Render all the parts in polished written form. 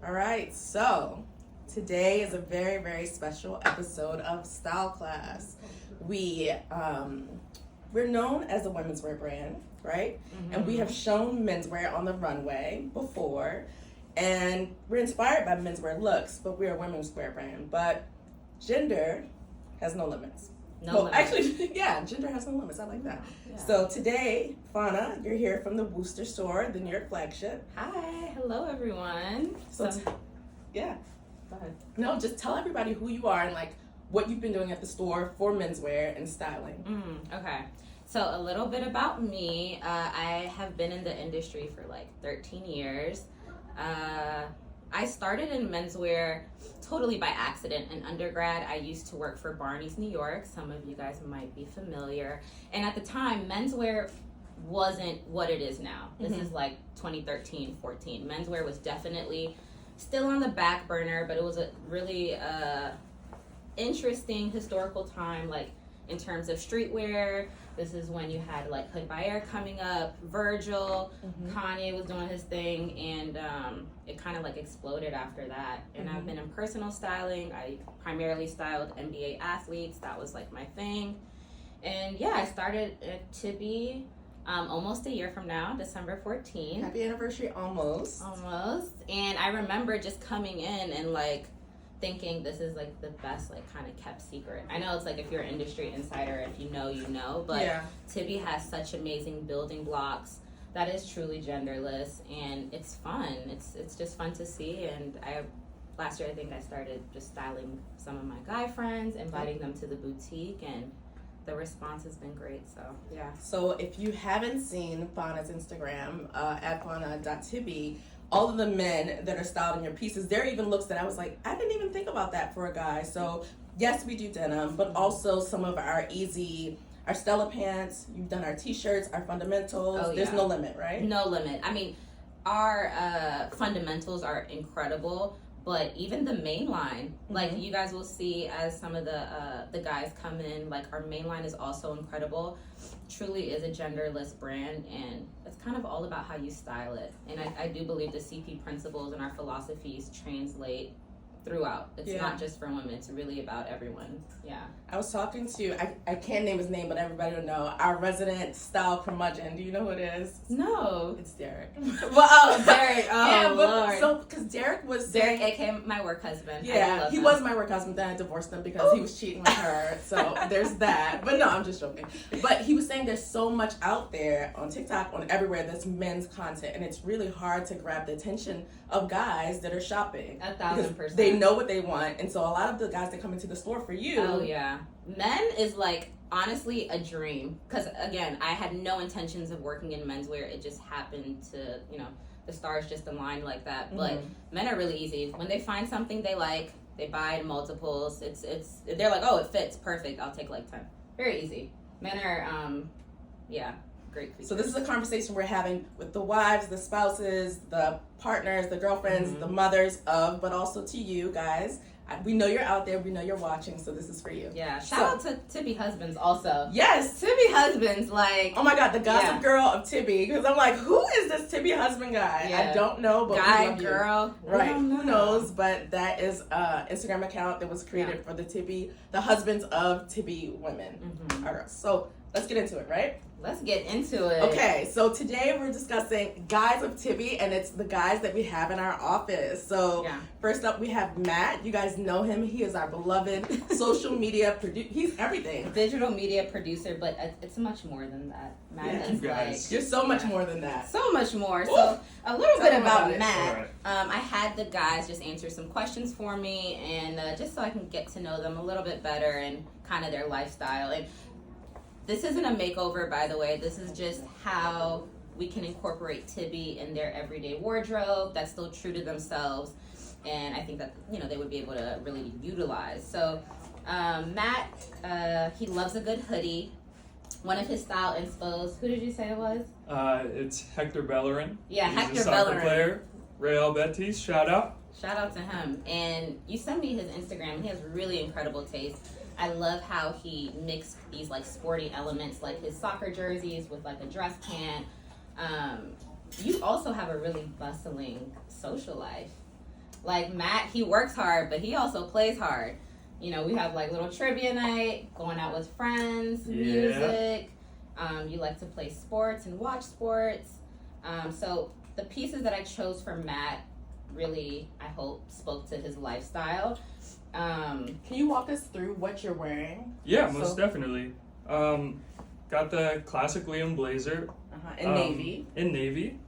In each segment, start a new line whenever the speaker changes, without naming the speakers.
All right, so today is a very, very special episode of Style Class. We're known as a women's wear brand, right? Mm-hmm. And we have shown menswear on the runway before, and we're inspired by menswear looks, but we're a women's wear brand. But gender has no limits. Actually, yeah, gender has no limits. I like that. Yeah. So today, Fauna, you're here from the Wooster store, the New York flagship.
Hi, hello everyone.
Yeah.
Go ahead.
No, just tell everybody who you are and like what you've been doing at the store for menswear and styling.
Okay. So a little bit about me. I have been in the industry for like 13 years. I started in menswear totally by accident. In undergrad, I used to work for Barney's New York. Some of you guys might be familiar. And at the time, menswear wasn't what it is now. This is like 2013, 14. Menswear was definitely still on the back burner, but it was a really interesting historical time, like in terms of streetwear. This is when you had like Hood by Air coming up, Virgil, Kanye was doing his thing, and it kind of like exploded after that. And I've been in personal styling. I primarily styled NBA athletes. That was like my thing. And yeah, I started at Tibby almost a year from now, December 14th.
Happy anniversary, almost.
And I remember just coming in and like thinking this is like the best like kind of kept secret. I know it's like if you're an industry insider, if you know, but yeah. Tibby has such amazing building blocks that is truly genderless, and it's fun. It's just fun to see. And last year I think I started just styling some of my guy friends, inviting them to the boutique, and the response has been great. So yeah.
So if you haven't seen Fauna's Instagram at fauna.tibby, all of the men that are styled in your pieces, there are even looks that I was like, I didn't even think about that for a guy. So yes, we do denim, but also some of our our Stella pants, you've done our t-shirts, our fundamentals.
Oh, yeah.
There's no limit, right?
No limit. I mean, our fundamentals are incredible, but even the main line, like you guys will see as some of the guys come in, like our main line is also incredible. Truly is a genderless brand, and it's kind of all about how you style it. And I do believe the CP principles and our philosophies translate throughout. It's not just for women, it's really about everyone. Yeah.
I was talking to, I can't name his name, but everybody will know, our resident style curmudgeon. Do you know who it is?
No.
It's Derek.
Well, Derek. Oh,
yeah, but,
Lord.
So, because Derek was
Derek, aka my work husband.
Yeah, he was my work husband, then I divorced him because he was cheating with her. So there's that. But no, I'm just joking. But he was saying there's so much out there on TikTok, on everywhere, that's men's content, and it's really hard to grab the attention of guys that are shopping.
1,000%.
They know what they want, and so a lot of the guys that come into the store for you.
Oh yeah, men is like honestly a dream, because again, I had no intentions of working in menswear. It just happened to, the stars just aligned like that. But men are really easy. When they find something they like, they buy it in multiples. They're like, oh, it fits, perfect, I'll take like 10. Very easy. Men are great creatures.
So this is a conversation we're having with the wives, the spouses, the partners, the girlfriends, the mothers of, but also to you guys. We know you're out there. We know you're watching, so this is for you.
Yeah. Shout out to Tibby husbands also.
Yes.
Tibby husbands, like.
Oh my God, the gossip girl of Tibby. Because I'm like, who is this Tibby husband guy?
Yeah.
I don't know, but
guy,
we love
girl.
You. Right. Who knows? But that is an Instagram account that was created for the husbands of Tibby women. All right. So let's get into it, right?
Let's get into it.
Okay, so today we're discussing guys of Tibby, and it's the guys that we have in our office. So first up, we have Matt. You guys know him. He is our beloved social media producer. He's everything.
Digital media producer, but it's much more than that. Matt is like...
You're so much more than that.
So much more. Ooh. So a little bit about Matt. Right. I had the guys just answer some questions for me, and just so I can get to know them a little bit better and kind of their lifestyle. And this isn't a makeover, by the way. This is just how we can incorporate Tibby in their everyday wardrobe that's still true to themselves. And I think that, they would be able to really utilize. So Matt, he loves a good hoodie. One of his style inspos, who did you say it was?
It's Hector Bellerin.
Yeah,
He's
Hector
a soccer
Bellerin.
player. Real Betis, shout out.
Shout out to him. And you sent me his Instagram. He has really incredible taste. I love how he mixed these like sporty elements, like his soccer jerseys with like a dress pant. You also have a really bustling social life. Like Matt, he works hard, but he also plays hard. You know, we have like little trivia night, going out with friends, music. You like to play sports and watch sports. So the pieces that I chose for Matt really, I hope, spoke to his lifestyle.
Can you walk us through what you're wearing?
Yeah, most definitely. Got the classic Liam blazer.
In navy.
In navy.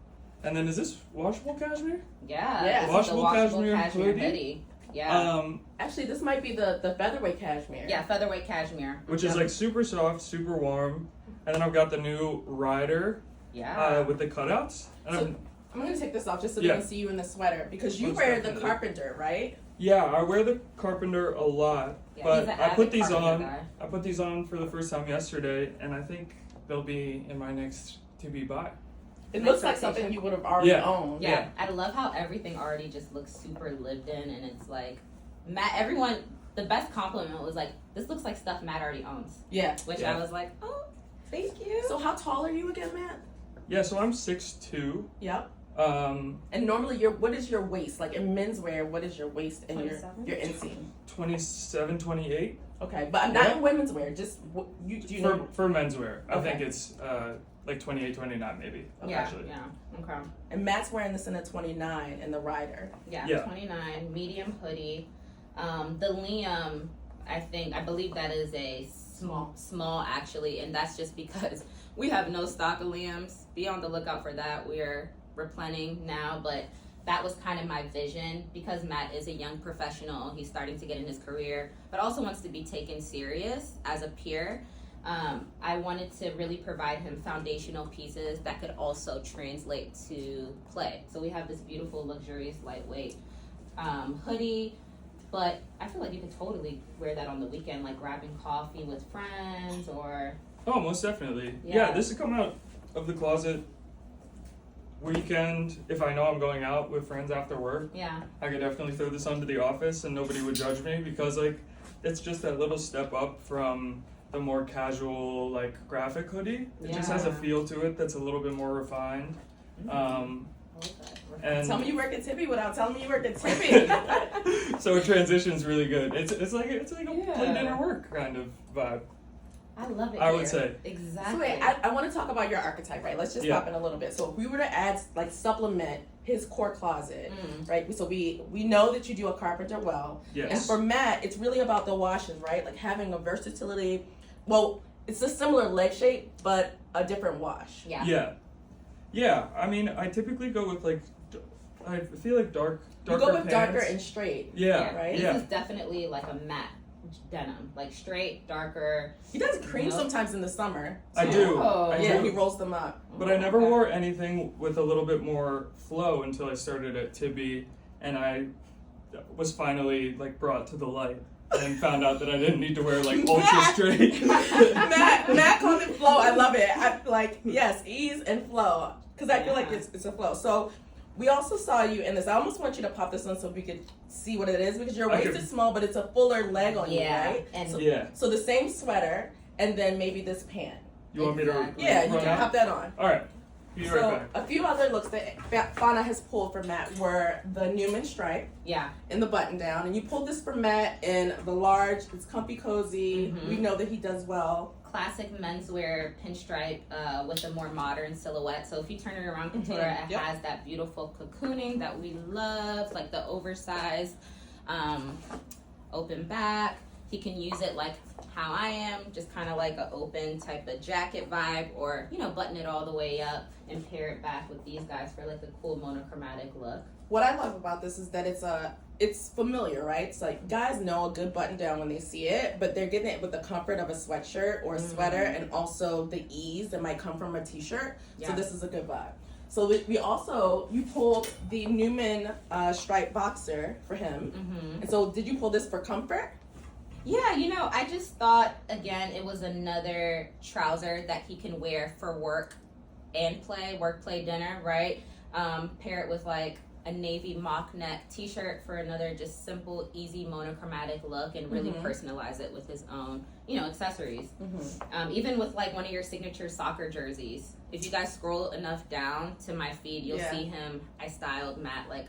And then is this washable cashmere?
Yeah.
Washable cashmere
hoodie.
hoodie.
Yeah.
Actually, this might be the featherweight cashmere.
Yeah, featherweight cashmere.
Which is like super soft, super warm. And then I've got the new rider.
Yeah.
With the cutouts. And
So, I'm going to take this off just so we can see you in the sweater. Because you
Most
wear
definitely.
the carpenter, right?
yeah, I wear the carpenter a lot.
Yeah,
but
he's an
I put
avid
these
carpenter
on.
guy.
I put these on for the first time yesterday, and I think they'll be in my next to be buy.
It
Nice
looks like
rotation.
something you would have already
Yeah.
owned.
Yeah, I love how everything already just looks super lived in, and it's like Matt. Everyone, the best compliment was like, "This looks like stuff Matt already owns,"
Yeah.
which
Yeah.
I was like, "Oh, thank you."
So how tall are you again, Matt?
Yeah, so I'm 6'2".
Yep.
Um,
And normally, what is your waist? Like in menswear, what is your waist and your
27?
inseam?
27, 28
Okay, but not in women's wear. Just do you know?
for menswear. I
Okay.
think it's like 28, 29 maybe.
yeah,
Actually.
yeah, okay,
And Matt's wearing this in a 29 in the rider.
yeah,
Yeah.
29 medium hoodie. The Liam, I believe that is a small actually, and that's just because we have no stock of Liams. Be on the lookout for that. We're replenishing now, but that was kind of my vision because Matt is a young professional. He's starting to get in his career, but also wants to be taken serious as a peer. I wanted to really provide him foundational pieces that could also translate to play. So we have this beautiful, luxurious, lightweight hoodie, but I feel like you could totally wear that on the weekend, like grabbing coffee with friends or...
Oh, most definitely.
Yeah.
Yeah, this would come out of the closet weekend. If I know I'm going out with friends after work,
Yeah.
I could definitely throw this onto the office and nobody would judge me because like it's just that little step up from the more casual like graphic hoodie. It just has a
Yeah.
feel to it that's a little bit more refined. And
Tell me you work at Tippy without telling me you work at Tippy.
so it transitions really good. It's like a
Yeah.
play dinner work kind of vibe.
I love it.
I
here.
would say.
Exactly.
So wait, I want to talk about your archetype, right? Let's just
Yeah.
pop in a little bit. So if we were to add, like, supplement his core closet,
Mm.
right? So we know that you do a carpenter well. And
Yes.
for Matt, it's really about the washes, right? Like having a versatility. Well, it's a similar leg shape, but a different wash.
Yeah.
Yeah. Yeah. I mean, I typically go with like, I feel like darker
You go with darker
pants.
and straight.
Yeah.
right?
Yeah.
This is definitely like a matte denim, like straight, darker.
He does cream
Nope.
sometimes in the summer.
I
too.
do.
Oh.
I
Yeah,
do.
he rolls them up.
But I never
Okay.
wore anything with a little bit more flow until I started at Tibby, and I was finally like brought to the light and found out that I didn't need to wear like ultra straight.
Matt called it flow. I love it. Yes, ease and flow. Because I feel like
Yeah.
it's a flow. So we also saw you in this. I almost want you to pop this on so we could see what it is because your waist
Okay.
is small, but it's a fuller leg on
Yeah,
you, right?
and-
so,
Yeah.
so the same sweater and then maybe this pant.
You want me to?
Exactly.
Yeah, you
run
can
out?
pop that on.
All right. Be
So
right back.
a few other looks that Fauna has pulled for Matt were the Newman stripe
Yeah.
in the button down, and you pulled this for Matt in the large. It's comfy, cozy.
Mhm.
We know that he does well.
Classic menswear pinstripe with a more modern silhouette. So if you turn it around, Couture,
Mhm.
it
Yep.
has that beautiful cocooning that we love, like the oversized open back. He can use it like how I am, just kind of like an open type of jacket vibe, or button it all the way up and pair it back with these guys for like a cool monochromatic look.
What I love about this is that it's familiar, right? It's like guys know a good button down when they see it, but they're getting it with the comfort of a sweatshirt or a sweater, and also the ease that might come from a t-shirt. So
Yeah.
this is a good vibe. So you pulled the Newman striped boxer for him.
Mm-hmm.
And so did you pull this for comfort?
Yeah, I just thought, again, it was another trouser that he can wear for work and work, play, dinner, right? Pair it with like a navy mock neck t-shirt for another just simple, easy, monochromatic look, and really
Mhm.
personalize it with his own, accessories.
Mm-hmm.
Even with like one of your signature soccer jerseys. If you guys scroll enough down to my feed, you'll
Yeah.
see him. I styled Matt like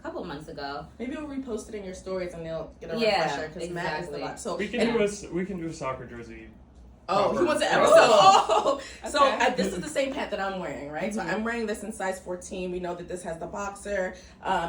couple months ago.
Maybe we'll repost it in your stories and they'll get a
Yeah,
refresher because Matt is the
exactly.
lot. So
We can do a soccer jersey.
Oh, he wants an
proper.
episode. Oh. So
Okay.
this is the same pant that I'm wearing, right? So I'm wearing this in size 14. We know that this has the boxer.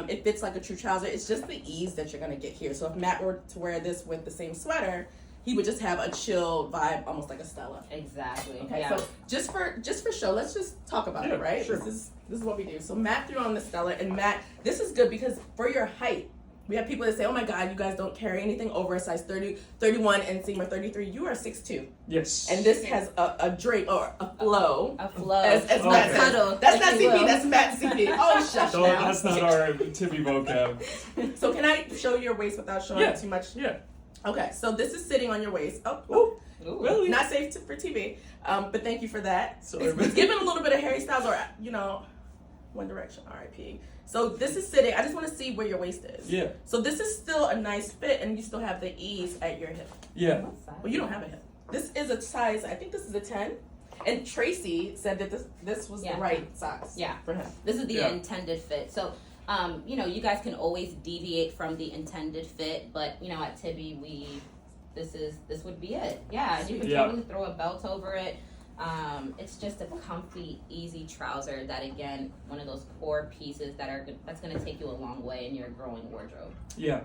It fits like a true trouser. It's just the ease that you're going to get here. So if Matt were to wear this with the same sweater, he would just have a chill vibe, almost like a Stella.
Exactly.
Okay,
Yeah.
so just for show, let's just talk about it, right?
Sure.
This is what we do. So Matt threw on the Stella, and Matt, this is good because for your height, we have people that say, oh my God, you guys don't carry anything over a size 30, 31 inseam or 33. You are 6'2".
Yes.
And this has a drape or a flow.
A flow.
As
Okay.
Matt said.
Subtle,
That's
if
not
you
CP,
will.
that's Matt CP. Oh, shush
No,
now.
that's not our Tibby vocab.
So can I show your waist without showing
Yeah.
it too much?
Yeah.
Okay, so this is sitting on your waist. Oh,
Ooh.
Really?
not safe for TV. But thank you for that.
Sorry,
It's
but-
giving a little bit of Harry Styles or, One Direction, RIP. So this is sitting. I just want to see where your waist is.
Yeah.
So this is still a nice fit, and you still have the ease at your hip.
Yeah.
Well, you don't have a hip. This is a size. I think this is a 10. And Tracy said that this was
Yeah.
the right size.
Yeah.
For him.
This is the
Yeah.
intended fit. So, you guys can always deviate from the intended fit, but at Tibby, this would be it. Yeah, you can
Yeah.
totally throw a belt over it. It's just a comfy, easy trouser that, again, one of those core pieces that's going to take you a long way in your growing wardrobe.
Yeah.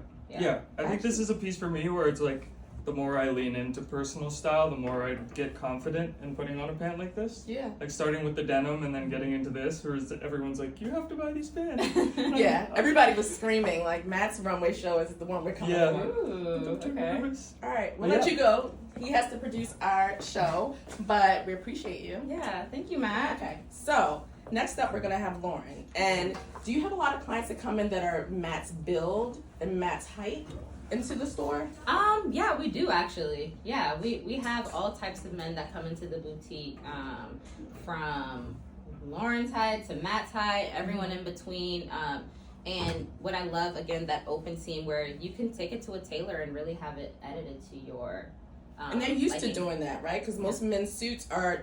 I think this is a piece for me where it's like the more I lean into personal style, the more I get confident in putting on a pant like this.
Yeah.
Like starting with the denim and then getting into this, where everyone's like, you have to buy these pants.
Yeah. Everybody was screaming like Matt's runway show is the one we're coming
Yeah.
for.
Ooh,
Don't too
okay.
nervous.
All right, we'll
Yeah.
let you go. He has to produce our show, but we appreciate you.
Yeah, thank you, Matt.
Okay, so next up we're gonna have Lauren. And do you have a lot of clients that come in that are Matt's build and Matt's height into the store?
Yeah, we do actually. Yeah, we have all types of men that come into the boutique, from Lauren's height to Matt's height, everyone in between. And what I love, again, that open seam where you can take it to a tailor and really have it edited to your.
And they're used to
liking.
doing that, right? Because most men's suits are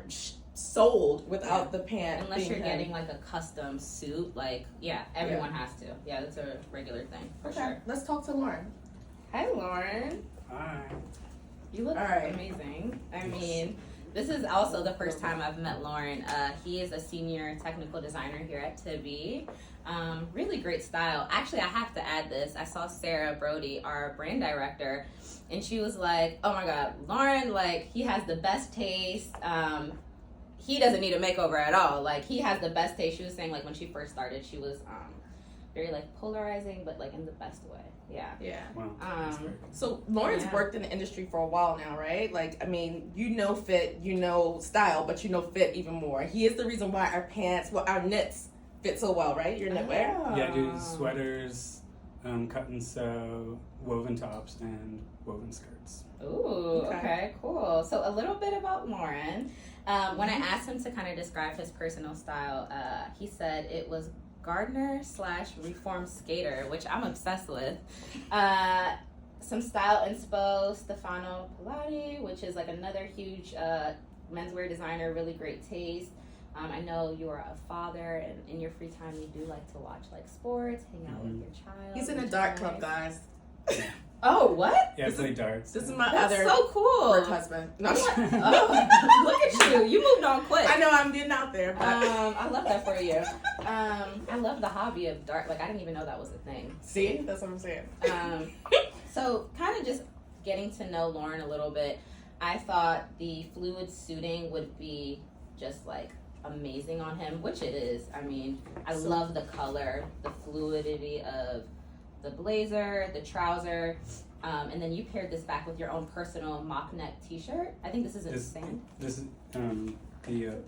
sold without the pant.
Unless
being
you're
heavy.
getting like a custom suit, everyone has to. Yeah, that's a regular thing for
Okay,
sure.
let's talk to Lauren.
Hi, Lauren.
Hi.
You look
All right.
amazing. I mean, this is also the first time I've met Lauren. He is a senior technical designer here at Tibby. Really great style. Actually, I have to add this. I saw Sarah Brody, our brand director, and she was like, oh my God, Lauren, like, he has the best taste. He doesn't need a makeover at all. Like, he has the best taste. She was saying, like, when she first started, she was very, like, polarizing, but, like, in the best way. Yeah.
Yeah.
Wow. That's very cool.
So Lauren's
Yeah.
worked in the industry for a while now, right? Like, I mean, fit, style, but fit even more. He is the reason why our knits fit so well, right? Your knitwear.
Yeah, I do sweaters, cut and sew, woven tops, and woven skirts.
Ooh,
Okay.
okay, cool. So a little bit about Lauren. When I asked him to kind of describe his personal style, he said it was gardener/reform skater, which I'm obsessed with. Some style inspo, Stefano Pilati, which is like another huge menswear designer, really great taste. I know you are a father, and in your free time, you do like to watch like sports, hang out with your child.
He's in a
which is
dart club,
nice.
guys.
Oh, what?
Yeah, I play darts.
This is my
That's
other
so cool.
work husband. No,
Oh, look at you. You moved on quick.
I know I'm getting out there, but
I love that for you. I love the hobby of dart. Like, I didn't even know that was a thing.
see, that's what I'm saying.
So kind of just getting to know Lauren a little bit, I thought the fluid suiting would be just like amazing on him, which it is. I mean, I love the color, the fluidity of the blazer, the trouser, and then you paired this back with your own personal mock neck t-shirt. I think this is in sand.
This is the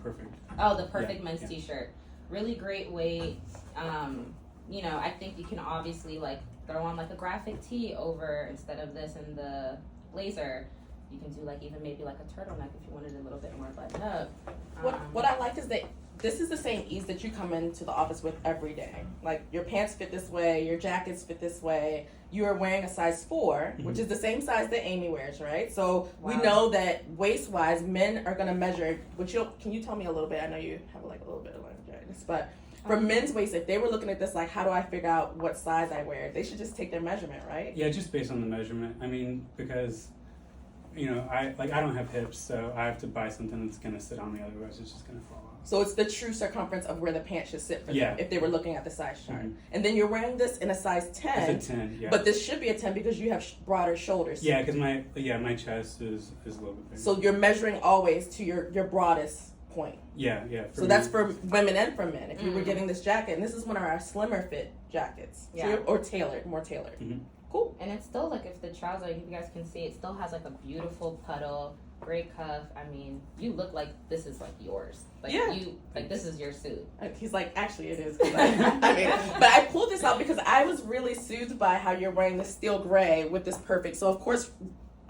perfect.
Oh, the perfect
Yeah,
men's
yeah.
t-shirt. Really great weight. I think you can obviously like throw on like a graphic tee over instead of this and the blazer. You can do like even maybe like a turtleneck if you wanted a little bit more buttoned up.
What I like is that this is the same ease that you come into the office with every day. Like your pants fit this way, your jackets fit this way. You are wearing a size 4, which is the same size that Amy wears, right? So we
Wow.
know that waist-wise, men are gonna measure. Can you tell me a little bit? I know you have like a little bit of laryngitis, but For men's waist, if they were looking at this like, how do I figure out what size I wear? They should just take their measurement, right?
Yeah, just based on the measurement. I mean, because, you know, I don't have hips, so I have to buy something that's gonna sit on me, otherwise it's just gonna fall off.
So it's the true circumference of where the pants should sit for them if they were looking at the size chart.
Mhm.
And then you're wearing this in a size 10.
It's a 10, yeah.
But this should be a 10 because you have broader shoulders.
Yeah, because my chest is a little bit bigger.
So you're measuring always to your broadest point.
Yeah.
So that's for women and for men. If you were getting this jacket, and this is one of our slimmer fit jackets.
Yeah.
Or tailored, more tailored.
Mhm.
Cool.
And it's still like, if the trouser, if you guys can see, it still has like a beautiful puddle, great cuff. I mean, you look like this is like yours. Like this is your suit.
He's like, actually it is. But I pulled this out because I was really soothed by how you're wearing this steel gray with this perfect. So of course,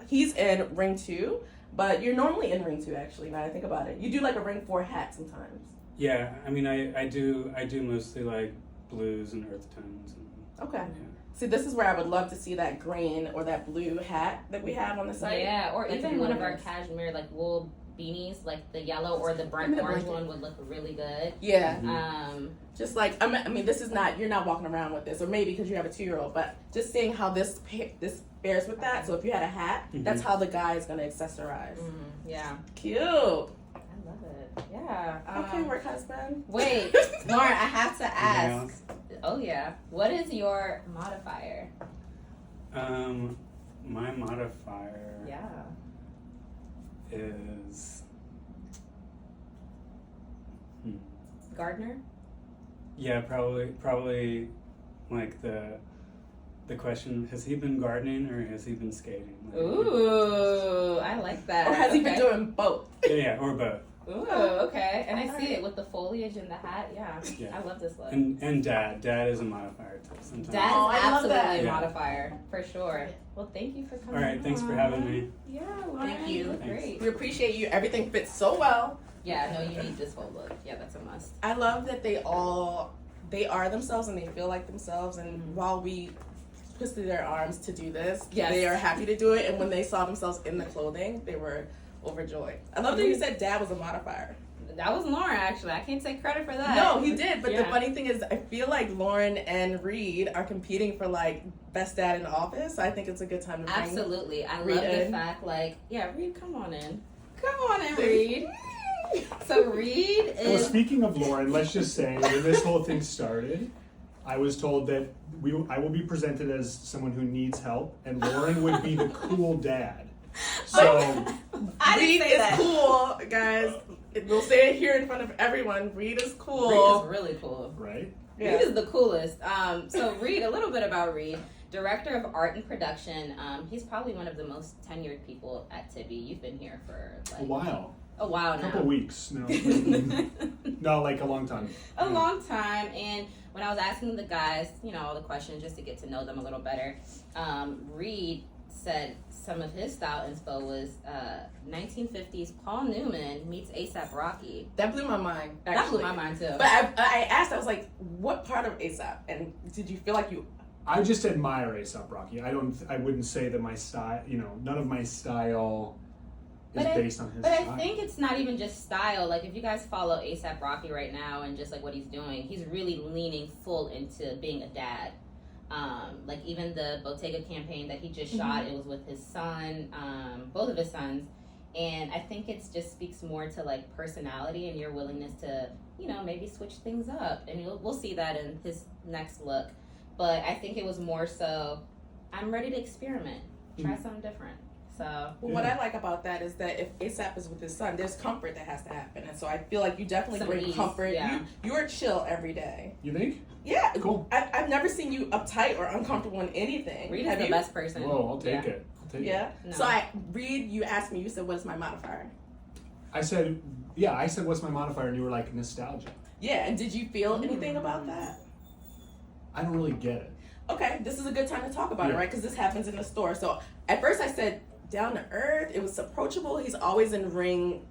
he's in ring 2, but you're normally in ring 2 actually, now that I think about it. You do like a ring 4 hat sometimes.
Yeah, I mean, I do mostly like blues and earth tones. And,
Okay.
yeah.
See, this is where I would love to see that green or that blue hat that we have on the site.
Yeah, or
That could
even
be
one of
one
our
of those.
cashmere like wool beanies, like the yellow or the burnt
Give me the
orange
blanket.
one would look really good.
Yeah.
Mhm.
Just like, I mean, this is not, you're not walking around with this, or maybe because you have a 2-year-old, but just seeing how this pairs with that. So if you had a hat, that's how the guy is going to accessorize.
Yeah.
Cute.
I love it. Yeah.
Okay, work husband.
Wait, Lauren, I have to
Anything
ask.
else?
Oh yeah. What is your modifier?
My modifier
Yeah.
is
Gardner?
yeah, probably like the question, has he been gardening or has he been skating? Like,
Ooh, I like that.
Or has he been
Okay.
doing both?
Yeah, or both.
Ooh, okay. And I see it with the foliage and the hat. Yeah.
Yeah.
I love this look.
And dad is a modifier too sometimes.
That is
Oh, I love
absolutely
that.
a
Yeah.
modifier, for sure. Well, thank you for coming.
All right, thanks for having me.
Yeah, Lauren,
Thank you.
You look
Thanks.
great.
We appreciate you. Everything fits so well.
Yeah, no, you need this whole look. Yeah, that's a must.
I love that they are themselves and they feel like themselves. And while we twisted their arms to do this,
Yes.
they are happy to do it. And when they saw themselves in the clothing, they were overjoyed. I love that you said dad was a modifier.
That was Lauren, actually. I can't take credit for that.
No, he did. But the
Yeah.
funny thing is, I feel like Lauren and Reed are competing for like best dad in the office. I think it's a good time to bring
Absolutely. I
Reed
love the
in.
fact, like, yeah, Reed, come on in. Come on in, Reed. So Reed
Well,
is.
speaking of Lauren, let's just say when this whole thing started, I was told that I will be presented as someone who needs help, and Lauren would be the cool dad. So
I
Reed
didn't say
is
that.
cool, guys. We'll say it here in front of everyone. Reed is cool.
Reed is really cool.
right,
Yeah.
Reed is the coolest. So Reed, a little bit about Reed. Director of Art and Production. He's probably one of the most tenured people at Tibby. You've been here for like
a while,
a while
a
now.
couple weeks, no, no, like a long time.
A long time. And when I was asking the guys, all the questions just to get to know them a little better, Reed said some of his style inspo was 1950s Paul Newman meets A$AP Rocky.
That blew my mind.
That
Actually.
blew my mind too.
But I asked, I was like, what part of A$AP? And did you feel like you...
I just admire A$AP Rocky. I wouldn't say that my style, none of my style is based on his
But
style.
I think it's not even just style. Like, if you guys follow A$AP Rocky right now and just like what he's doing, he's really leaning full into being a dad. Like even the Bottega campaign that he just shot, it was with his son, both of his sons. And I think it just speaks more to like personality and your willingness to, maybe switch things up. And we'll see that in his next look. But I think it was more so, I'm ready to experiment, try something different. So
Well, what I like about that is that if A$AP is with his son, there's comfort that has to happen. And so I feel like you definitely
Some
bring
ease,
comfort.
yeah.
You're chill every day.
You think?
Yeah.
Cool.
I've never seen you uptight or uncomfortable in anything.
Reed is
Have
the
you?
best person.
Whoa, I'll take
Yeah.
it. I'll take it.
Yeah.
No.
So Reed, you asked me, you said, what is my modifier?
I said, what's my modifier? And you were like, nostalgia.
Yeah. And did you feel anything about that?
I don't really get it.
Okay, this is a good time to talk about it,
Yeah.
right? Because this happens in the store. So at first I said down to earth. It was approachable. He's always in ring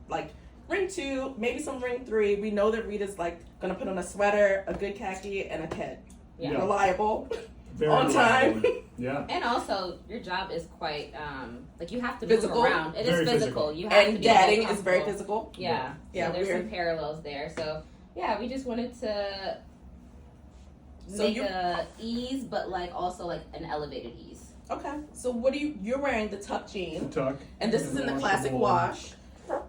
2, maybe some ring 3. We know that Rita's like gonna put on a sweater, a good khaki, and a kid.
Yeah.
Yeah.
Reliable.
Very
On time.
reliable. Yeah.
And also, your job is quite, you have to
Physical.
move around. It is
Very
physical.
physical.
You have to
And
be
dadding
very
is very
comfortable.
physical.
Yeah.
Yeah,
So there's
we're-
some parallels there. So, yeah, we just wanted to
So
make a ease, but like also like an elevated ease.
Okay. So what do you're wearing the tuck jean,
Tuck.
and this is in the classic wash,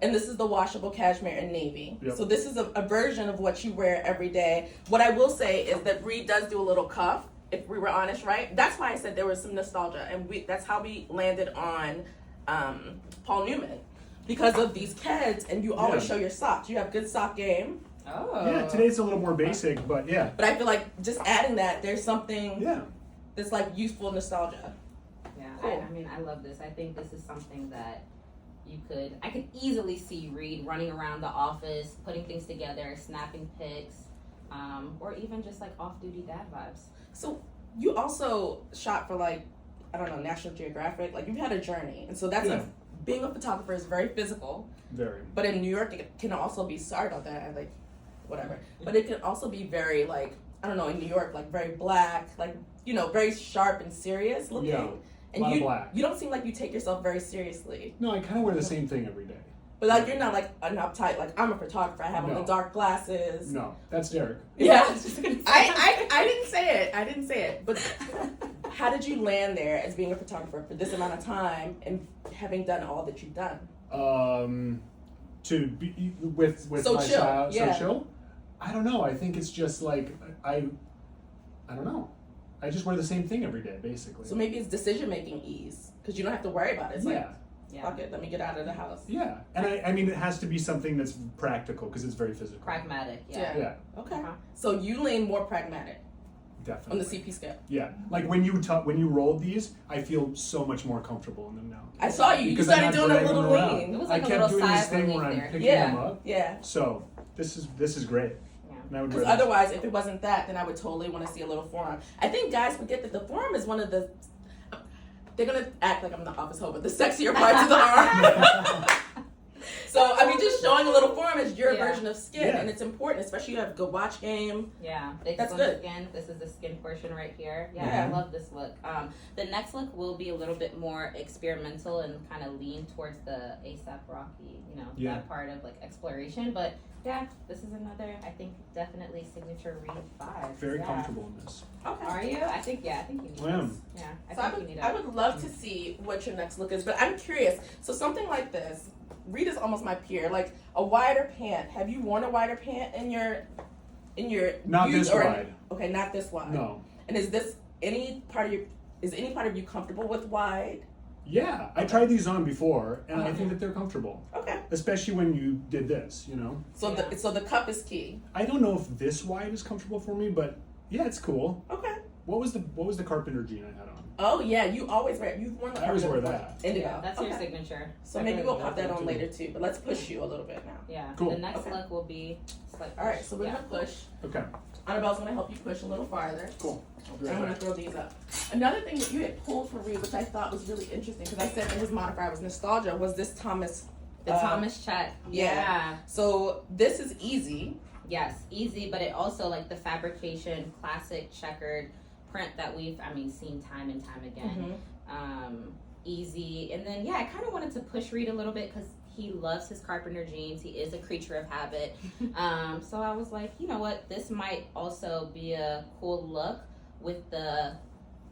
and this is the washable cashmere in navy.
Yep.
So this is a version of what you wear every day. What I will say is that Reed does do a little cuff. If we were honest, right? That's why I said there was some nostalgia, and that's how we landed on Paul Newman, because of these kids, and you always show your socks. You have good sock game.
Oh.
Yeah, today's a little more basic, but yeah.
But I feel like just adding that, there's something
Yeah.
that's like youthful nostalgia.
Yeah,
Cool.
I mean, I love this. I think this is something that I could easily see Reed running around the office, putting things together, snapping pics, or even just like off-duty dad vibes.
So you also shot for like, I don't know, National Geographic. Like you've had a journey, and so that's being a photographer is very physical.
Very.
But in New York, it can also be, sorry about that, like, whatever. But it can also be very like, I don't know, in New York, like very black, like, you know, very sharp and serious looking.
Yeah.
And
lot of black.
you don't seem like you take yourself very seriously.
No, I kind of wear the same thing every day.
But like you're not like an uptight, like I'm a photographer, I have on
No.
the dark glasses.
No, that's Derek.
Yeah. I didn't say it. But how did you land there as being a photographer for this amount of time and having done all that you've done?
To be with
So
my
chill,
style,
yeah.
so chill. I don't know. I think it's just like I don't know. I just wear the same thing every day, basically.
So maybe it's decision making ease because you don't have to worry about it. It's like, fuck it, let me get out of the house.
Yeah, and I mean it has to be something that's practical because it's very physical.
Pragmatic,
Yeah,
Okay.
Uh-huh.
So you lean more pragmatic
definitely.
on the CP scale.
Yeah, like when you rolled these, I feel so much more comfortable in them now.
I saw you. You
Because I'm
started
not
doing a
dragging
little
them around.
lean.
It was
I
like a
kept
little
doing this
side
thing
relief
where I'm
there.
picking
Yeah.
them up.
Yeah.
So this is great.
Yeah.
And I would
Because
wear this.
otherwise, if it wasn't that, then I would totally want to see a little forearm. I think guys forget that the forearm is one of the. They're gonna act like I'm the office hoe, but the sexier parts of the arm. So I mean, just showing a little forearm is your version of skin,
Yeah.
and it's important, especially you have good watch game.
Yeah, big
That's
slim
good.
skin. This is the skin portion right here. Yeah,
Yeah.
I love this look. The next look will be a little bit more experimental and kind of lean towards the ASAP Rocky, that part of like exploration. But yeah, this is another, I think, definitely signature Reed vibe.
Very comfortable in this.
Okay.
Are you? I think you need
I am.
this. Yeah,
So
I think you need it.
I would love to see what your next look is, but I'm curious. So something like this, Reed is almost my peer. Like a wider pant. Have you worn a wider pant in your
Not
youth
this
or
wide.
Okay, not this wide.
No.
And is any part of you comfortable with wide?
Yeah, I tried these on before, and I think that they're comfortable,
Okay.
especially when you did this.
So the cup is key.
I don't know if this wide is comfortable for me, but yeah, it's cool.
Okay.
What was the carpenter jean I had on?
Oh yeah, you've worn the
I always wear
carpet
that.
Indigo.
Yeah, that's
okay.
your signature.
So
I
maybe
really
we'll
love
pop that
it.
on later too. But let's push you a little bit now.
Yeah.
Cool.
The next
Okay.
look will be
All right, so we're gonna push.
Okay,
Annabelle's gonna help you push a little farther.
cool. I'll be
I'm
right
gonna
back.
throw these up. Another thing that you had pulled for Reed, which I thought was really interesting, because I said that his modifier was nostalgia, was this Thomas.
the Thomas check.
Yeah. So this is easy.
Yes, easy, but it also like the fabrication, classic checkered print that we've seen time and time again. Easy, and then I kind of wanted to push Reed a little bit because he loves his carpenter jeans. He is a creature of habit. So I was like, you know what, this might also be a cool look with the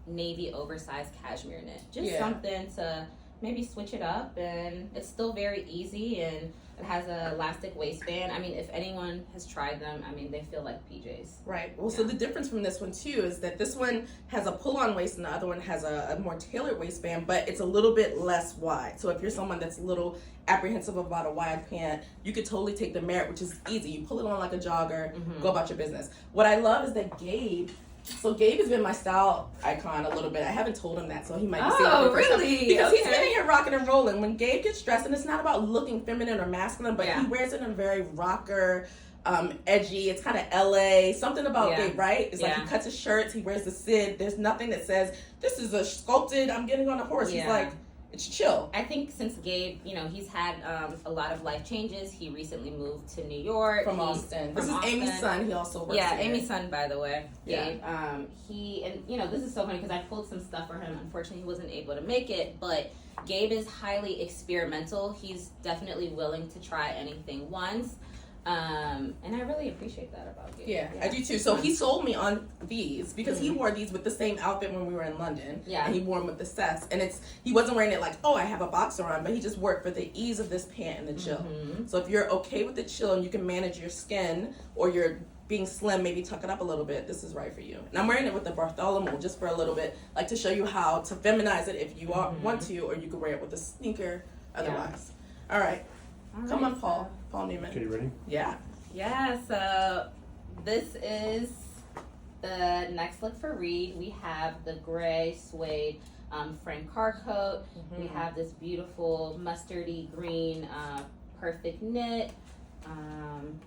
navy oversized cashmere knit. Just something to maybe switch it up, and it's still very easy, and it has a elastic waistband. I mean, if anyone has tried them, they feel like PJs.
Right. Well, so the difference from this one too is that this one has a pull-on waist and the other one has a more tailored waistband, but it's a little bit less wide. So if you're someone that's a little apprehensive about a wide pant, you could totally take the Merit, which is easy. You pull it on like a jogger, go about your business. What I love is that Gabe has been my style icon a little bit. I haven't told him that, so he might be saying it for the first time.
Really?
Because he's been in here rocking and rolling. When Gabe gets dressed, and it's not about looking feminine or masculine, but he wears it in a very rocker, edgy. It's kind of LA. Something about Gabe, right? It's like he cuts his shirts, he wears the Sid. There's nothing that says, this is a sculpted, I'm getting on a horse. He's like, it's chill.
I think since Gabe, he's had a lot of life changes. He recently moved to New York.
From Austin. This is Amy's son. He also works
here.
here.
Amy's son, by the way.
Yeah.
Gabe. This is so funny because I pulled some stuff for him. Unfortunately, he wasn't able to make it, but Gabe is highly experimental. He's definitely willing to try anything once. And I really appreciate that about Gabe.
Yeah, I do too. So he sold me on these because he wore these with the same outfit when we were in London.
Yeah.
And he wore them with the sets. And he wasn't wearing it like, oh, I have a boxer on, but he just wore it for the ease of this pant and the chill. So if you're okay with the chill and you can manage your skin, or you're being slim, maybe tuck it up a little bit, this is right for you. And I'm wearing it with the Bartholomew just for a little bit, like to show you how to feminize it if you want to, or you could wear it with a sneaker otherwise. All right. Come on, Paul. Paul Newman.
Okay, you ready?
Yeah.
Yeah, so this is the next look for Reed. We have the gray suede frame car coat. We have this beautiful mustardy green perfect knit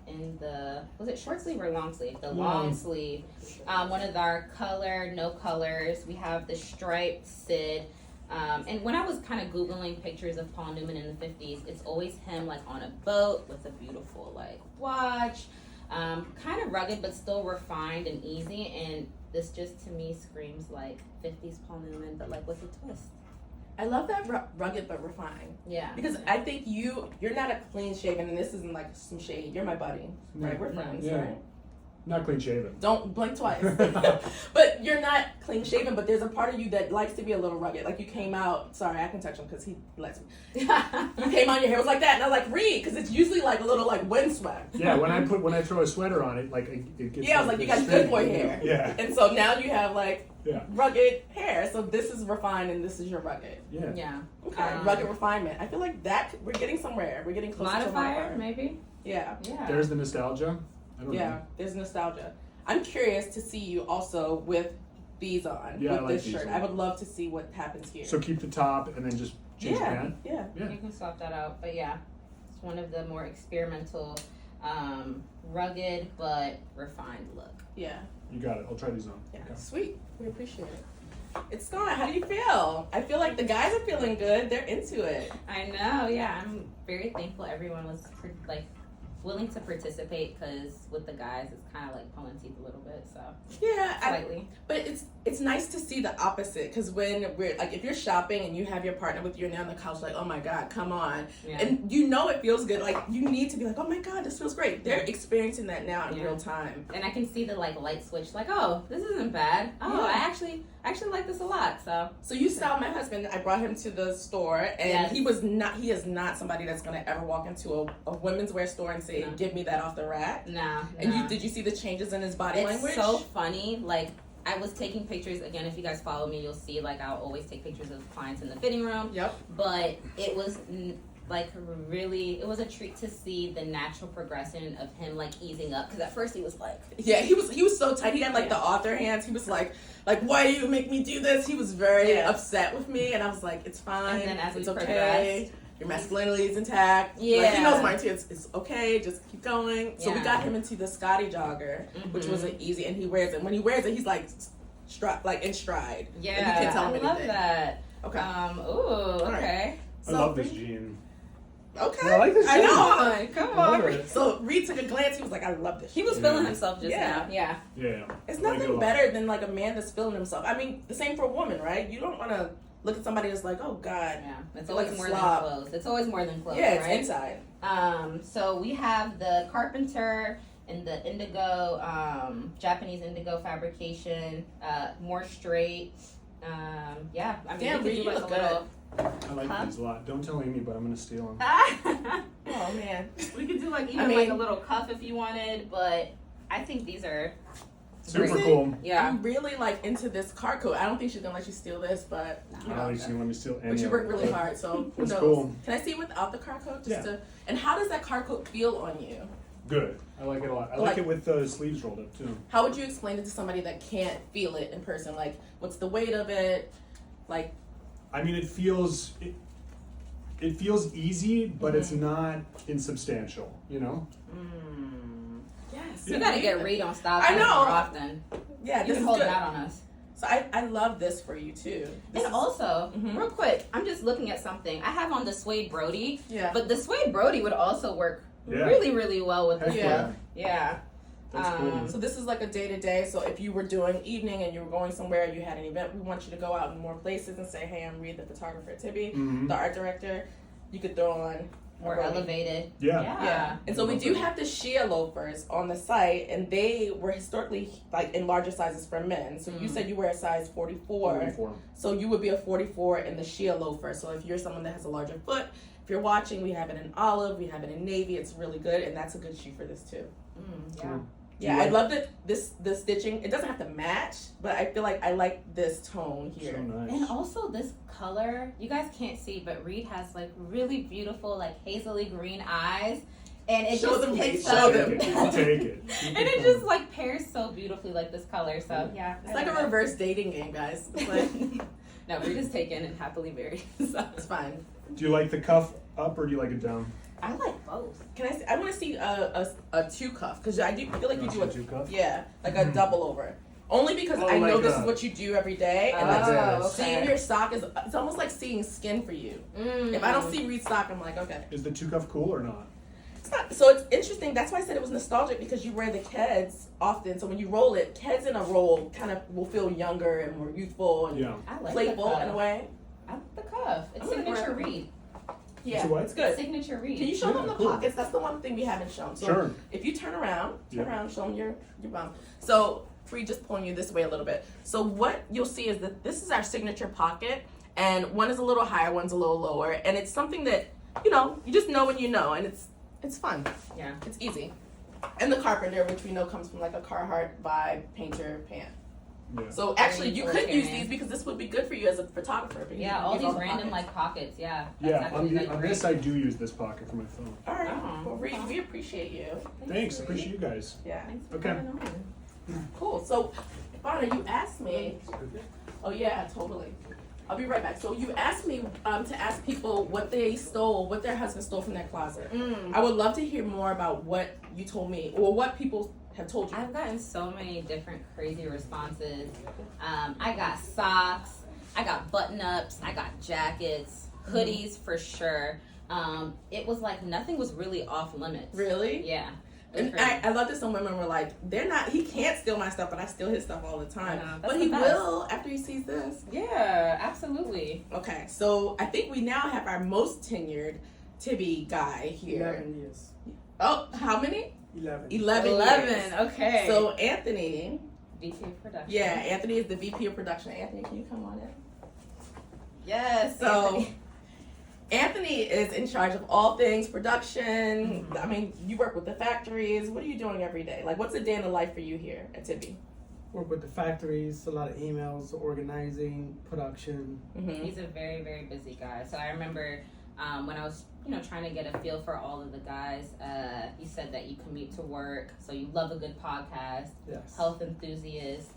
in the, was it short sleeve or long sleeve? The long sleeve. One of our color, no colors. We have the striped Sid. And when I was kind of Googling pictures of Paul Newman in the 50s, it's always him like on a boat with a beautiful like watch, kind of rugged but still refined and easy. And this just to me screams like 50s Paul Newman, but like with a twist.
I love that rugged but refined.
Yeah.
Because I think you're not a clean shaven, and this isn't like some shade. You're my buddy, right? We're friends,
Yeah.
right?
Not clean shaven.
Don't blink twice. But you're not clean shaven, but there's a part of you that likes to be a little rugged. Like you came out, sorry, I can touch him because he lets me. You came out, your hair was like that, and I was like, Reed, because it's usually like a little like windswept.
Yeah, when I throw a sweater on it, like it gets.
Yeah, I was like, you got good boy hair.
Yeah.
And so now you have like
Yeah.
rugged hair. So this is refined and this is your rugged.
Yeah.
Yeah.
Okay. Rugged refinement. I feel like that we're getting somewhere. We're getting closer to a
Modifier,
modifier.
maybe?
Yeah.
Yeah.
There's the nostalgia. I don't
Yeah.
know.
There's nostalgia. I'm curious to see you also with these on.
Yeah, I
with
like
this
these
shirt.
on.
I would love to see what happens here.
So keep the top and then just change the
yeah.
pant.
Yeah.
Yeah.
You can swap that out, but yeah, it's one of the more experimental, rugged but refined look.
Yeah.
You got it. I'll try these on.
Yeah.
Okay.
Sweet. We appreciate it. It's gone. How do you feel? I feel like the guys are feeling good. They're into it.
I know, yeah. I'm very thankful everyone was willing to participate, because with the guys it's kind of like pulling teeth a little bit, so
Yeah.
slightly.
But it's nice to see the opposite, because when we're like, if you're shopping and you have your partner with you and they're on the couch like, oh my god, come on,
Yeah.
and you know it feels good, like you need to be like, oh my god, this feels great. They're experiencing that now in
Yeah.
real time.
And I can see the like light switch, like, oh, this isn't bad. Oh,
Yeah.
I actually like this a lot. So
You styled my husband. I brought him to the store, and
Yes.
he is not somebody that's gonna ever walk into a women's wear store and say,
No.
give me that off the rack.
nah.
And did you see the changes in his body
It's
language?
so funny. Like, I was taking pictures. Again, if you guys follow me, you'll see, like, I'll always take pictures of clients in the fitting room.
Yep.
But it was, like, really, it was a treat to see the natural progression of him, like, easing up. Because at first he was like...
Yeah, he was so tight. He had, like,
Yeah.
the author hands. He was like, why do you make me do this? He was very
Yeah.
upset with me. And I was like, it's fine.
And then as we
it's okay.
progressed...
Your masculinity is intact. Like, he
Yeah.
knows mine too. It's okay. Just keep going. So we
Yeah.
got him into the Scotty jogger, which was an easy. And he wears it. When he wears it, he's like, in stride.
Yeah,
Like, you can't tell him
I love
anything.
that.
Okay.
Ooh, okay.
I love this jean.
Okay.
Yeah, I like this
I
jean.
know.
Come
I
on.
love it.
So Reed took a glance. He was like, I love this.
He was
Yeah.
feeling himself just
Yeah.
now. Yeah.
Yeah.
It's
I like it a
nothing
lot.
better than like a man that's feeling himself. I mean, the same for a woman, right? You don't want to look at somebody that's like, oh God.
Yeah. It's
Like
always
a
more
slob.
than clothes. It's always more than clothes,
Yeah, it's
right?
inside.
So we have the Carpenter in the indigo, Japanese indigo fabrication, more straight. Yeah, I mean,
Damn,
we
Reed,
could
you
do like
look
a little.
I like
Huh?
these a lot. Don't tell Amy, but I'm gonna steal them.
Oh man.
We could do like even
I mean-
like a little cuff if you wanted, but I think these are
Super
Really?
cool.
yeah.
I'm really like into this car coat. I don't think she's gonna let you steal this, but
I
you
don't
know.
think she's gonna let me steal any
But you
of
work
it,
really
but
hard, so who
It's
knows?
cool.
Can I see without the car coat?
Yeah.
And how does that car coat feel on you?
Good. I like it a lot. I
Like-
like it with the sleeves rolled up too.
How would you explain it to somebody that can't feel it in person? Like, what's the weight of it? Like,
I mean, it feels easy, but it's
Mm-hmm.
not insubstantial. You know.
yes.
You gotta get Reed on style
I
Class
know.
more often.
Yeah,
You
this
can
is
hold
good.
it out on us.
So I love this for you too. This
And
is-
also,
Mhm.
real quick, I'm just looking at something. I have on the suede Brody,
yeah.
but the suede Brody would also work
Yeah.
really, really well with
Heck
this
Yeah.
look. Yeah.
That's cool.
So this is like a day to day. So if you were doing evening and you were going somewhere, you had an event, we want you to go out in more places and say, "Hey, I'm Reed, the photographer at Tibby,
Mhm.
the art director." You could throw on
More elevated.
Yeah.
Yeah. And so we do have the Shia loafers on the site, and they were historically like in larger sizes for men. So you said you wear a size 44.
44.
So you would be a 44 in the Shia loafer. So if you're someone that has a larger foot, if you're watching, we have it in olive, we have it in navy. It's really good, and that's a good shoe for this too.
Yeah.
Cool.
Yeah, I love the stitching. It doesn't have to match, but I feel like I like this tone here.
So nice.
And also this color, you guys can't see, but Reed has like really beautiful like hazily green eyes, and it
Show
just
them,
picks
Reed,
up.
show them.
Take it.
And it just like pairs so beautifully like this color. So yeah,
It's like a reverse dating game, guys. It's like,
No, Reed is taken and happily married. So
it's fine.
Do you like the cuff up or do you like it down?
I like both.
Can I? I want to see a two cuff because I do feel like you do a
two cuff?
yeah, like a double over. Only because
Oh,
I know
like
this
a-
is what you do every day, and
like
like,
this.
seeing your sock is it's almost like seeing skin for you. If I don't see Reed's sock, I'm like, okay.
Is the two cuff cool or not?
It's not, so it's interesting. That's why I said it was nostalgic because you wear the Keds often. So when you roll it, Keds in a roll kind of will feel younger and more youthful and
Yeah.
I like the
playful
cuff.
in a way.
I like the cuff. It's
I'm gonna
signature
grab it.
Reed.
Yeah,
It's a what?
it's good.
Signature Reed.
Can you show
Yeah,
them the
cool.
pockets? That's the one thing we haven't shown. So
Sure.
if you turn around,
Yeah.
show them your bum. So Free just pulling you this way a little bit. So what you'll see is that this is our signature pocket, and one is a little higher, one's a little lower, and it's something that you just know when you know, and it's fun.
Yeah.
It's easy. And the Carpenter, which we know comes from like a Carhartt vibe painter pant.
Yeah.
So actually, you could use
Utilitarian.
these because this would be good for you as a photographer. But you
Yeah,
can
all
use
these
the
random
pockets.
like pockets. Yeah. That's
Yeah,
actually, like,
on
great.
this I do use this pocket for my phone.
All right.
Oh,
Well, Reed, we appreciate you.
Thanks, appreciate you guys.
Yeah.
Thanks for
Okay.
coming on.
Cool. So, Bonner, you asked me. Oh yeah, totally. I'll be right back. So you asked me to ask people what they stole, what their husband stole from their closet. I would love to hear more about what you told me or what people have told you.
I've gotten so many different crazy responses. I got socks, I got button ups, I got jackets, hoodies for sure. It was like nothing was really off limits.
Really?
Yeah. It was
And
crazy.
I love that some women were like, he can't steal my stuff, but I steal his stuff all the time.
I know, that's
But
the
he
best.
will after he sees this.
Yeah, absolutely.
Okay, so I think we now have our most tenured Tibby guy here.
11 years.
Oh, how many?
11.
11 years.
Okay.
So Anthony,
VP of production.
yeah, Anthony is the VP of production. Anthony, can you come on in?
Yes.
So
Anthony.
Anthony is in charge of all things production. I mean, you work with the factories. What are you doing every day? Like, what's a day in the life for you here at Tibby?
Work with the factories, a lot of emails, organizing, production.
Mm-hmm.
He's a very, very busy guy. So I remember when I was, trying to get a feel for all of the guys, you said that you commute to work, so you love a good podcast,
Yes.
health enthusiast.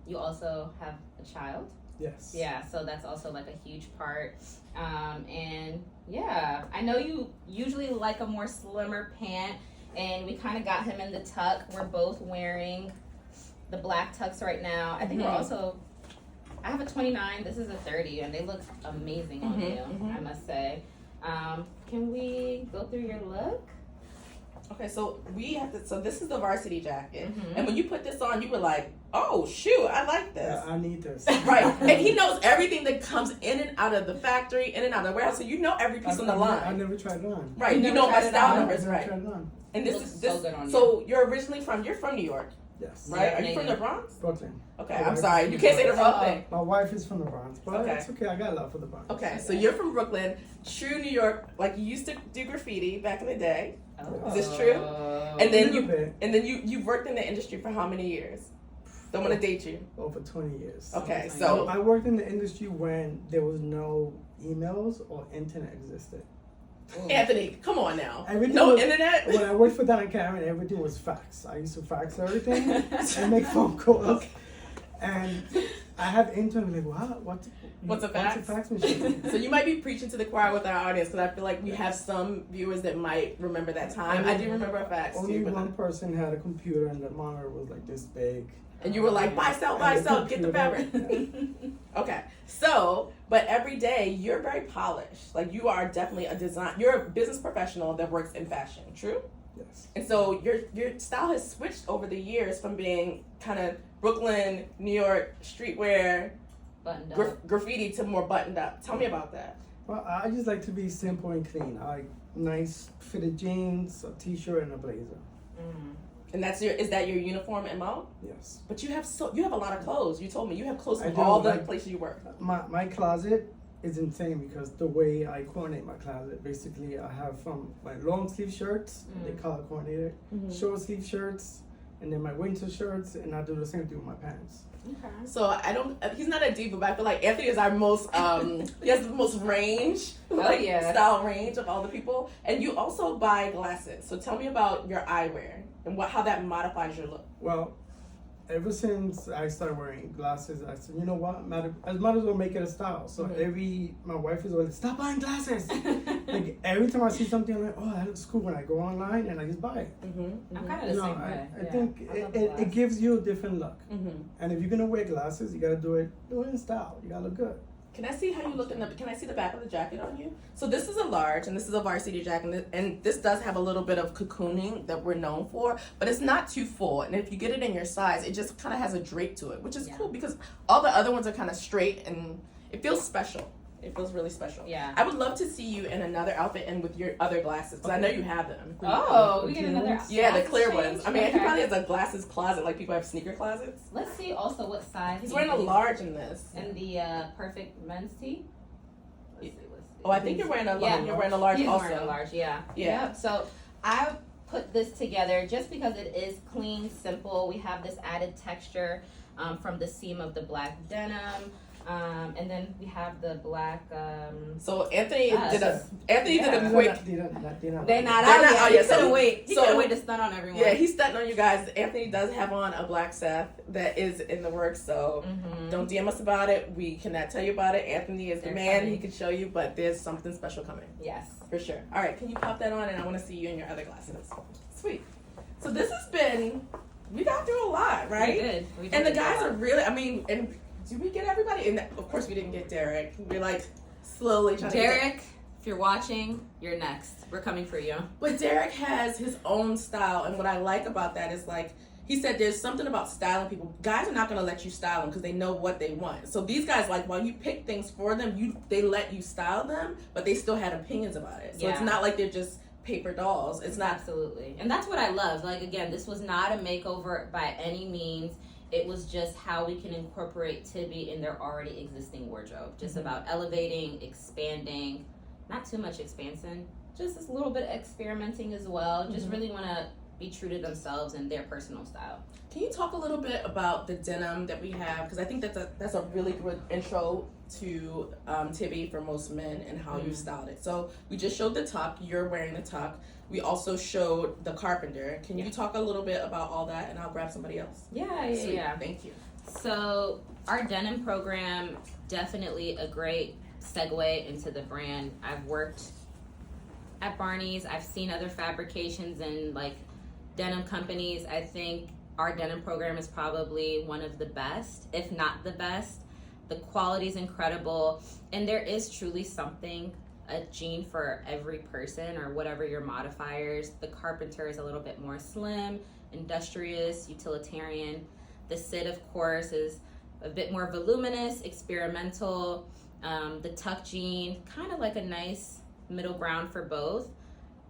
You also have a child.
Yes.
Yeah, so that's also like a huge part. And yeah, I know you usually like a more slimmer pant, and we kind of got him in the tuck. We're both wearing the black tux right now. I think we're also, I have a 29, this is a 30, and they look amazing on you, I must say. Can we go through your look?
Okay, so we have to. So this is the varsity jacket, and when you put this on, you were like, "Oh shoot, I like this."
Yeah, I need this.
Right, and he knows everything that comes in and out of the factory, in and out of the warehouse. So you know every piece on the
I
line.
never tried it on.
Right, you
never
know my
tried it
style
on?
numbers,
I
right?
never tried it on.
And this
Looks
is
so
this.
good on you.
So you're originally from New York,
Yes.
right?
Yeah,
Are you from the
native.
Bronx?
Brooklyn.
Okay,
My
I'm
wife
sorry,
is
you
from
can't say the
Bronx.
wrong thing.
My wife is from the Bronx, but
Okay.
it's okay. I got love for the Bronx.
Okay, so you're from Brooklyn, true New York. Like you used to do graffiti back in the day,
Oh.
Is this true? and
A
then
little bit.
you've worked in the industry for how many years? Don't want to date you.
Over 20 years.
Okay, so
I worked in the industry when there was no emails or internet existed.
Anthony, come on now.
Everything
No
was-
internet.
When I worked for Don Cameron, everything was fax. I used to fax everything and make phone calls. And I have interns like, wow,
What's a fax?
What's a fax machine?
So you might be preaching to the choir with our audience because I feel like we have some viewers that might remember that time. I do remember a fax
Only
too, but
one person had a computer and the monitor was like this big.
and you were like, buy, sell, get the fabric. Okay, so but every day you're very polished. Like you are definitely you're a business professional that works in fashion. True.
Yes.
And so your style has switched over the years from being kind of Brooklyn, New York streetwear,
Buttoned up.
graffiti to more buttoned up. Tell me about that.
Well, I just like to be simple and clean. I like nice fitted jeans, a t-shirt, and a blazer.
And is that your uniform MO?
Yes.
But you have a lot of clothes. You told me you have clothes
I
from
do,
all the
like-
places you work.
My closet is insane because the way I coordinate my closet, basically I have from my long sleeve shirts, they color coordinated, short sleeve shirts, and then my winter shirts, and I do the same thing with my pants.
Okay.
So he's not a diva, but I feel like Anthony is our most, he has the most range, style range of all the people. And you also buy glasses. So tell me about your eyewear and how that modifies your look.
Well, ever since I started wearing glasses, I said, you know what, I might as well make it a style. So my wife is always, stop buying glasses. Like every time I see something, I'm like, oh, that looks cool. When I go online and I just buy it.
I'm kind of the same way.
I think it gives you a different look. And if you're gonna wear glasses, you gotta do it in style. You gotta look good.
Can I see how you look can I see the back of the jacket on you? So this is a large, and this is a varsity jacket, and this does have a little bit of cocooning that we're known for, but it's not too full. And if you get it in your size, it just kind of has a drape to it, which is cool because all the other ones are kind of straight, and it feels special. It feels really special.
Yeah.
I would love to see you in another outfit and with your other glasses, because I know you have them.
Oh, we get another.
Yeah, the
size
clear
change?
ones. I mean, he
Okay.
probably has a glasses closet, like people have sneaker closets.
Let's see also what size.
He's wearing a large in this.
And the perfect men's tee. Let's see.
Oh, I think you're wearing a large. You're wearing a large
He's
also.
wearing a large, yeah.
Yeah.
Yep. So I put this together just because it is clean, simple. We have this added texture from the seam of the black denim. And then we have the black.
So Anthony did a
yeah.
quick.
They're not.
They're not
They're
out
not
yet.
out
He
yet, so-
couldn't wait. He
so-
couldn't wait to stun on everyone.
Yeah, he's stunting on you guys. Anthony does have on a black Seth that is in the works, so don't DM us about it. We cannot tell you about it. Anthony is the
They're
man.
funny.
He can show you, but there's something special coming
Yes.
for sure. All right, can you pop that on? And I want to see you in your other glasses. Sweet. So this has been. We got through a lot, right?
We did.
And the guys are really. I mean, and did we get everybody? And of course, we didn't get Derek. We're like slowly trying to get
Derek, if you're watching, you're next. We're coming for you.
But Derek has his own style, and what I like about that is like he said, there's something about styling people. Guys are not going to let you style them because they know what they want. So these guys, like, while you pick things for them, they let you style them, but they still had opinions about it. So it's not like they're just paper dolls. It's not.
Absolutely, and that's what I love. Like again, this was not a makeover by any means. It was just how we can incorporate Tibby in their already existing wardrobe. Just about elevating, expanding, not too much expansion, just a little bit of experimenting as well. Just really want to be true to themselves and their personal style.
Can you talk a little bit about the denim that we have? Because I think that's a really good intro to Tibby for most men and how you styled it. So we just showed the tuck. You're wearing the tuck. We also showed the carpenter. Can you talk a little bit about all that, and I'll grab somebody else?
Yeah.
Thank you.
So our denim program, definitely a great segue into the brand. I've worked at Barney's. I've seen other fabrications and like denim companies. I think our denim program is probably one of the best, if not the best. The quality is incredible, and there is truly something, a jean for every person or whatever your modifiers. The carpenter is a little bit more slim, industrious, utilitarian. The Sid, of course, is a bit more voluminous, experimental. The tuck jean, kind of like a nice middle ground for both.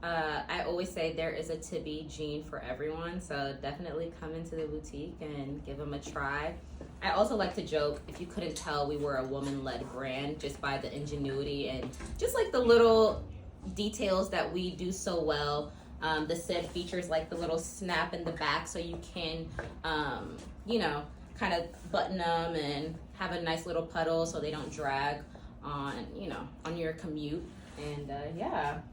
I always say there is a Tibby jean for everyone, so definitely come into the boutique and give them a try. I also like to joke, if you couldn't tell, we were a woman-led brand just by the ingenuity and just like the little details that we do so well. The Sid features like the little snap in the back so you can, kind of button them and have a nice little puddle so they don't drag on your commute. And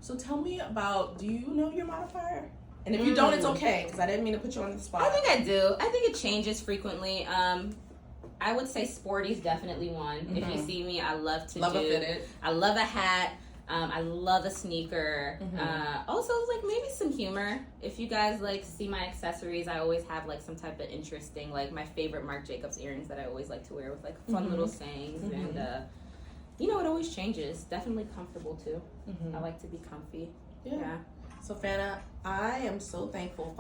So tell me about, do you know your modifier? And if you don't, it's okay, because I didn't mean to put you on the spot.
I think I do. I think it changes frequently. I would say sporty is definitely one. If you see me, I love to
a fitted.
I love a hat. I love a sneaker. Also, like maybe some humor. If you guys like see my accessories, I always have like some type of interesting, like my favorite Marc Jacobs earrings that I always like to wear with like fun little sayings. And it always changes. Definitely comfortable too. I like to be comfy. Yeah.
So Fana, I am so thankful.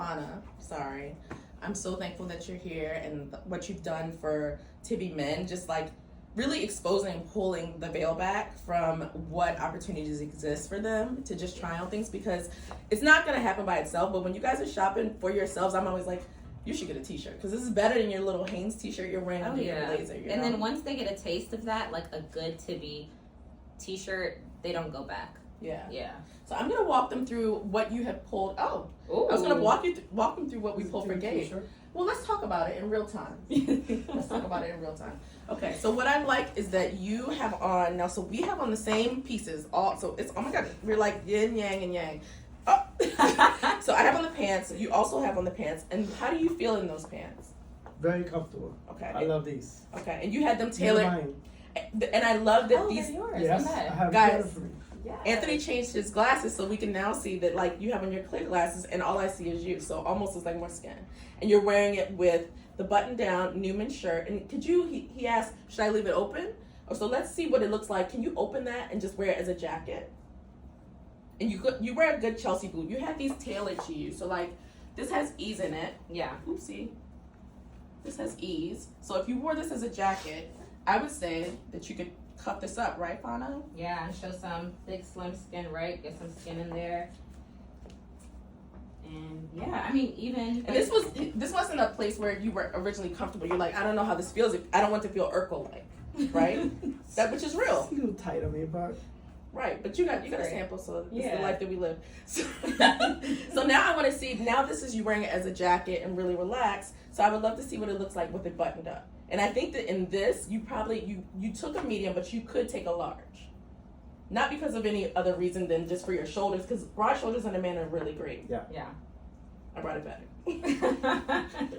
I'm so thankful that you're here and what you've done for Tibby Men. Just like really exposing and pulling the veil back from what opportunities exist for them to just try on things, because it's not going to happen by itself. But when you guys are shopping for yourselves, I'm always like, you should get a t-shirt, because this is better than your little Hanes t-shirt you're wearing under your blazer.
And then once they get a taste of that, like a good Tibby t-shirt, they don't go back.
Yeah. So I'm gonna walk them through what you have pulled. Oh,
Ooh.
I was gonna walk them through what we pulled for Gabe.
T-shirt?
Well, let's talk about it in real time. Okay, so what I like is that you have on now. So we have on the same pieces. So it's, oh my god, we're like yin, yang, and yang. Oh. So I have on the pants. You also have on the pants. And how do you feel in those pants?
Very comfortable.
Okay.
I love these.
Okay, and you had them
These are
tailored.
mine.
And I love that
Oh,
these.
they're yours.
Yes,
Okay.
I have
Guys.
it for me.
Yeah.
Anthony changed his glasses, so we can now see that, like, you have on your clear glasses, and all I see is you. So almost looks like more skin. And you're wearing it with the button-down Newman shirt. And could you? He asked, should I leave it open? Oh, so let's see what it looks like. Can you open that and just wear it as a jacket? And you wear a good Chelsea blue. You have these tailored to you, so like this has ease in it.
Yeah.
Oopsie. This has ease. So if you wore this as a jacket, I would say that you could cuff this up, right, Fana?
Yeah, and show some big slim skin, right? Get some skin in there. And yeah, I mean, even
And this wasn't a place where you were originally comfortable. You're like, I don't know how this feels. I don't want to feel Urkel like, right? That which is real,
It's a little tight on me, but
right? But you got a
Right.
sample, so it's
Yeah.
the life that we live. So, so now I want to see. Now this is you wearing it as a jacket and really relaxed. So I would love to see what it looks like with it buttoned up. And I think that in this, you probably you took a medium, but you could take a large. Not because of any other reason than just for your shoulders, because broad shoulders on a man are really great.
yeah.
I brought it back.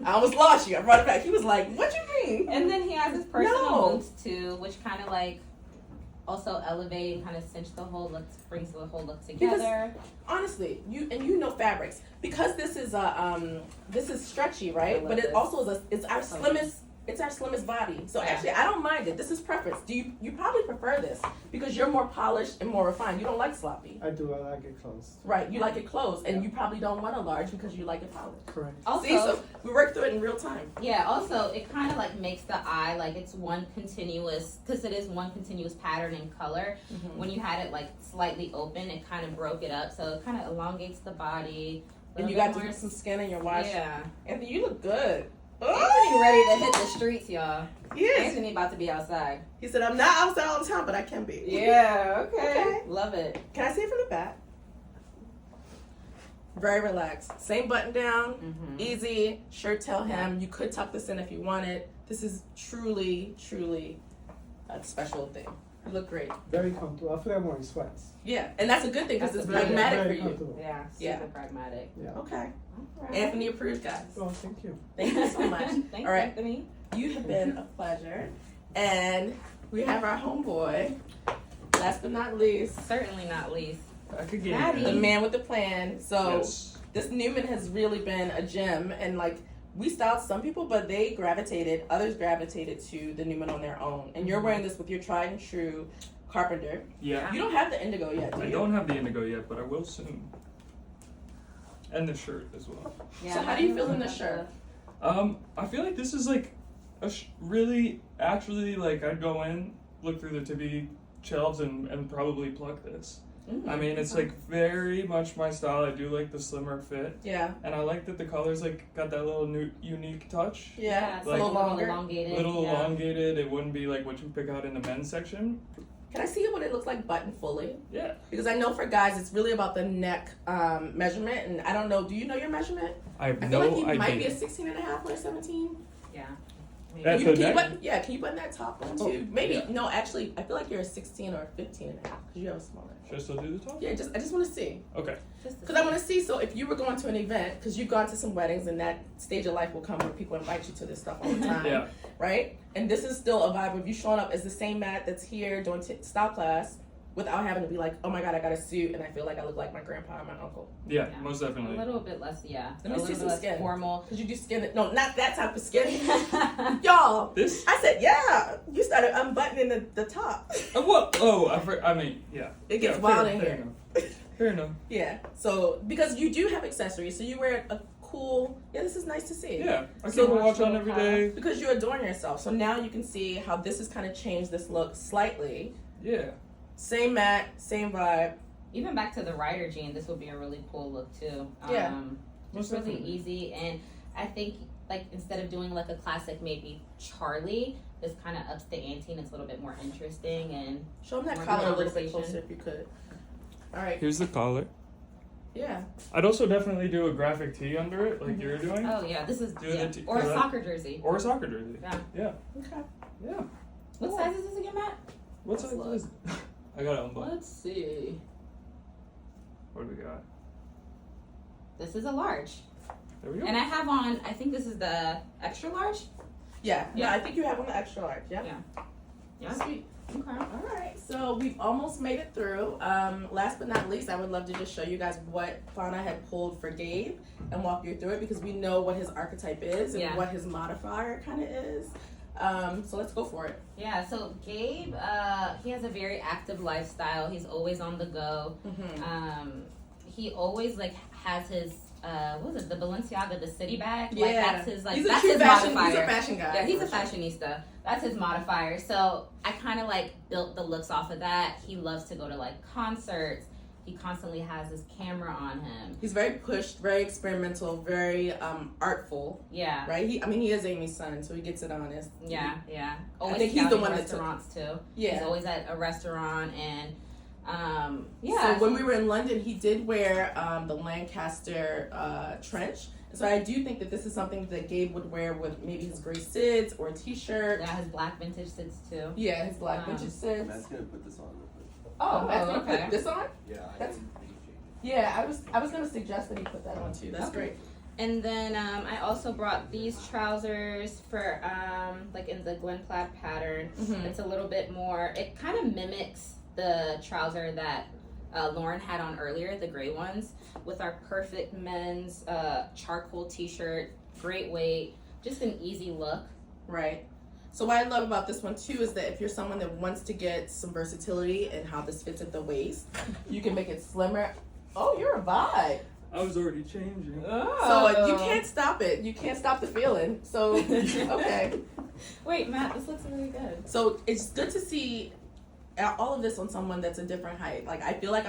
I almost lost you. I brought it back. He was like, "What you mean?"
And then he has his personal
No.
boots too, which kind of like also elevate and kind of cinch the whole look, brings the whole look together.
Honestly, you know fabrics, because this is stretchy,
I
right?
love
But it
this.
also is it's our
Oh,
slimmest. It's our slimmest body. So
Yeah.
actually, I don't mind it. This is preference. You probably prefer this because you're more polished and more refined. You don't like sloppy,
I do. I like it close.
right? You like it closed, and you probably don't want a large because you like it polished.
Correct.
Also,
See, so we worked through it in real time.
yeah, also it kind of like makes the eye like it's one continuous, because it is one continuous pattern in color. When you had it like slightly open, it kind of broke it up, so it kind of elongates the body.
And you got to get some skin in your wash.
Yeah.
Anthony, you look good.
Anthony ready to hit the streets, y'all.
Yes.
Anthony about to be outside.
He said, "I'm not outside all the time, but I can be."
Yeah,
Okay.
Love it.
Can I see it from the back? Very relaxed. Same button down.
Mm-hmm.
Easy. Shirt tail hem. You could tuck this in if you wanted. This is truly, truly a special thing. You look great.
Very comfortable. I feel like I'm wearing sweats.
Yeah, and that's a good thing because
That's
it's
a good-
pragmatic for
Very
you.
comfortable.
Yeah, super
Yeah.
pragmatic.
Yeah.
Okay.
All right.
Anthony approved, guys.
Oh, thank you.
Thank you so much.
Thanks,
All right.
Anthony.
You have been a pleasure. And we have our homeboy. Last but not least,
Certainly not least.
Back again.
Maddie.
the man with the plan. So
Yes.
this Newman has really been a gem, and like we styled some people, but others gravitated to the Newman on their own. And you're wearing this with your tried and true Carpenter.
Yeah.
You don't have the indigo yet, do
I
you?
don't have the indigo yet, but I will soon. And the shirt as well.
So how do you feel in the shirt?
I feel like this is like really, actually, like I'd go in, look through the Tibby shelves and probably pluck this. I mean, it's like very much my style. I do like the slimmer fit.
Yeah.
And I like that the color's like got that little unique touch.
Yeah.
it's
a
like-
little longer.
elongated.
Little
yeah.
elongated. It wouldn't be like what you pick out in the men's section.
Can I see what it looks like button fully?
Yeah.
Because I know for guys, it's really about the neck measurement. And I don't know, do you know your measurement?
I have
I feel
no
like you
idea.
might be a 16 and a half or a 17.
Yeah.
At
Can
the
you
neck?
button, can you button that top one too?
Oh,
Maybe,
yeah.
no, actually, I feel like you're a 16 or a 15 and a half because you have a smaller.
Should I still do the top?
Yeah, I just want to see.
Okay.
Because I want to see, so if you were going to an event, because you've gone to some weddings and that stage of life will come where people invite you to this stuff all the time,
Yeah.
right? And this is still a vibe of you showing up as the same Matt that's here doing style class without having to be like, oh my God, I got a suit and I feel like I look like my grandpa and my uncle.
Yeah,
Yeah.
most
A
definitely.
little bit less, yeah.
Let me
a
see
little
some
bit less
skin.
formal.
Because you do skin, no, not that type of skin. Y'all,
This?
I said, yeah. You started unbuttoning the top.
What? Oh, I mean, yeah.
It gets
Yeah,
wild
fair,
in
fair
here.
enough. Fair enough.
Yeah. So because you do have accessories, so you wear a cool. Yeah, this is nice to see.
Yeah, I
So
keep a watch on every day.
Because you adorn yourself. So now you can see how this has kind of changed this look slightly.
Yeah.
Same mat, same vibe.
Even back to the rider jean, this would be a really cool look too.
Yeah.
Just
Most
really
definitely.
easy, and I think like instead of doing like a classic maybe Charlie, this kind of ups the ante and it's a little bit more interesting and
Show them that
More
collar a little bit
conversation.
closer if you could. All right.
Here's the collar.
Yeah.
I'd also definitely do a graphic tee under it, like you're doing,
oh yeah, this is
Do the t-
or a
do that.
soccer jersey.
or a soccer jersey.
Yeah.
Yeah.
Okay.
Yeah.
What
Cool.
size is this again, Matt?
What's
Let's
size is it? I got it unbuttoned.
Let's see.
What do we got?
This is a large,
There we go.
and I have on. I think this is the extra large.
Yeah.
Yeah.
Yeah. I think you have on the extra large. Yeah.
Yeah.
Sweet.
Okay.
All right. So we've almost made it through. Last but not least, I would love to just show you guys what Fauna had pulled for Gabe and walk you through it because we know what his archetype is and
Yeah.
what his modifier kind of is. So let's go for it.
Yeah. So Gabe, he has a very active lifestyle. He's always on the go.
Mm-hmm.
He always like has his what was it, the Balenciaga, the city bag?
Yeah.
Like that's his like
He's a
that's
true
his
fashion.
modifier.
He's a fashion guy.
Yeah, he's a
for sure.
fashionista. That's his modifier. So I kind of like built the looks off of that. He loves to go to like concerts. He constantly has his camera on him.
He's very pushed, very experimental, very artful,
Yeah.
right? He is Amy's son, so he gets it honest.
Yeah, yeah. Always
think he's the
scouting
one that took-
restaurants too.
Yeah.
He's always at a restaurant and yeah.
So when we were in London, he did wear the Lancaster trench. So I do think that this is something that Gabe would wear with maybe his gray Sids or a t-shirt.
yeah, his black vintage sits too.
Yeah, his black vintage Sids.
Matt's gonna put this on real quick.
Oh, Matt's gonna
okay.
put this on?
Yeah, I
That's-
didn't think of changing.
Yeah, I was gonna suggest that he put that on too. That's
Okay.
great.
And then I also brought these trousers for like in the Glen Plaid pattern.
Mhm.
It's a little bit more. It kind of mimics the trouser that Lauren had on earlier, the gray ones, with our perfect men's charcoal t-shirt. Great weight, just an easy look.
Right. So what I love about this one too is that if you're someone that wants to get some versatility in how this fits at the waist, you can make it slimmer. Oh, you're a vibe.
I was already changing.
So you can't stop it. You can't stop the feeling. So okay.
Wait, Matt, this looks really good.
So it's good to see all of this on someone that's a different height. Like I feel like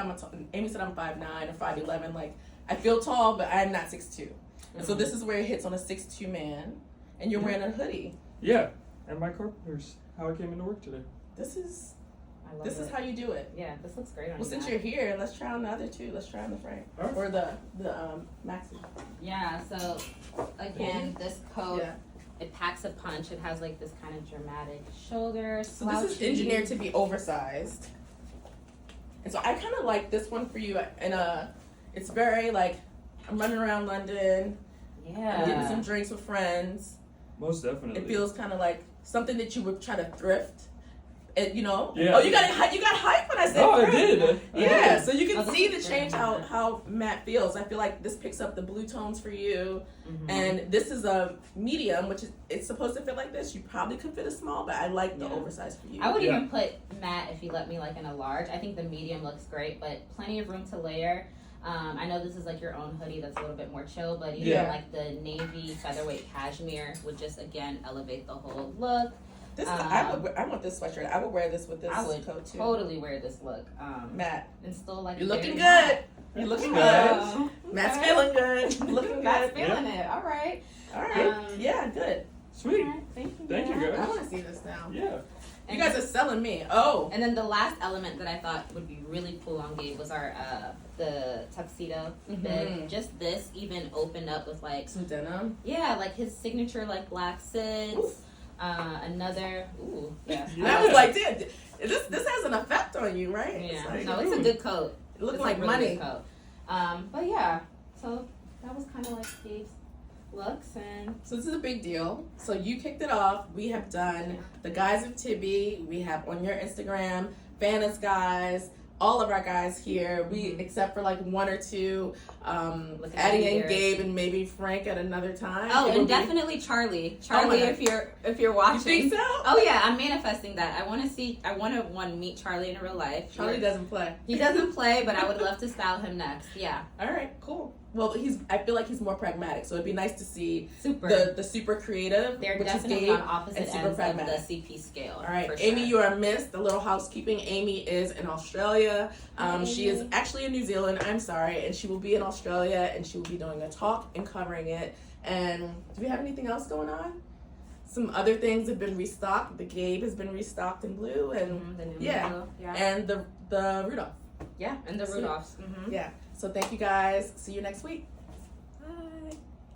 Amy said I'm 5'9" or 5'11". Like I feel tall, but I'm not 6'2". And so this is where it hits on a 6'2" man, and you're wearing a hoodie.
Yeah, and my carpenter's how I came into work today.
This is
I love
this
it.
is how you do it.
Yeah, this looks great on
Well,
you,
since
Matt.
you're here, let's try on the other two. Let's try on the frame
Alright.
or the maxi.
Yeah, so again, this coat,
Yeah.
it packs a punch. It has like this kind of dramatic shoulder.
So this is engineered to be oversized, and so I kind of like this one for you. And it's very like I'm running around London, I'm getting
Yeah.
some drinks with friends.
Most definitely.
It feels kind of like something that you would try to thrift. And you know,
Yeah.
oh, you got hype when I said
Oh, I
thrift.
did.
Yeah, so you can
Oh, this
see
is
the
great.
change how Matt feels. I feel like this picks up the blue tones for you,
Mhm.
and this is a medium, which is it's supposed to fit like this. You probably could fit a small, but I like the
Yeah.
oversized for you.
I would
Yeah.
even put Matt if you let me like in a large. I think the medium looks great, but plenty of room to layer. I know this is like your own hoodie that's a little bit more chill, but even
Yeah.
like the navy featherweight cashmere would just again elevate the whole look.
This I want this sweatshirt. I would wear this with this
I would
coat too.
totally wear this look.
Matt,
And still like
you're looking
very
good. You're looking good.
Oh,
Matt's
okay.
feeling good. Looking
Matt's
good.
feeling it. All right.
All right.
Um,
Yeah, good.
Sweet.
All right. Thank you.
Thank you,
Matt.
guys.
I want to see this now.
Yeah.
You guys are selling me. Oh.
And then the last element that I thought would be really cool on Gabe was our the tuxedo
Mhm.
bib. Just this even opened up with like
Some denim.
like his signature like black sids.
Oof.
Another yeah.
I was like, dude, this has an effect on you, right?
Yeah.
It's like,
No, it's a good coat.
it looks
It's
like
a really
money.
good coat. But yeah, so that was kind of like Gabe's looks and
So this is a big deal. So you kicked it off. We have done the guys of Tibby. We have on your Instagram, Fanna's guys, all of our guys here. We except for like one or two
Looking
adding
at
in
yours.
Gabe and maybe Frank at another time.
Oh,
It will
and
be-
definitely Charlie.
Oh my
Charlie,
God.
if you're watching.
You think so?
Oh yeah, I'm manifesting that. I want to meet Charlie in real life.
Charlie doesn't play.
He doesn't play, but I would love to style him next. Yeah,
All right, cool. Well, I feel like he's more pragmatic, so it'd be nice to see
super.
the super creative,
They're
which is
definitely
Gabe,
on opposite
and super
ends of
pragmatic.
the CP scale.
All right,
for
Amy,
sure.
you are missed. A little housekeeping. Amy is in Australia.
Hi,
She is
Amy.
actually in New Zealand. I'm sorry, and she will be in Australia, and she will be doing a talk and covering it. And do we have anything else going on? Some other things have been restocked. The Gabe has been restocked in blue, and
The new
yeah.
model. Yeah,
and the Rudolph.
yeah, and the
Sweet.
Rudolphs. Mm-hmm.
Yeah. So thank you guys. See you next week.
Bye.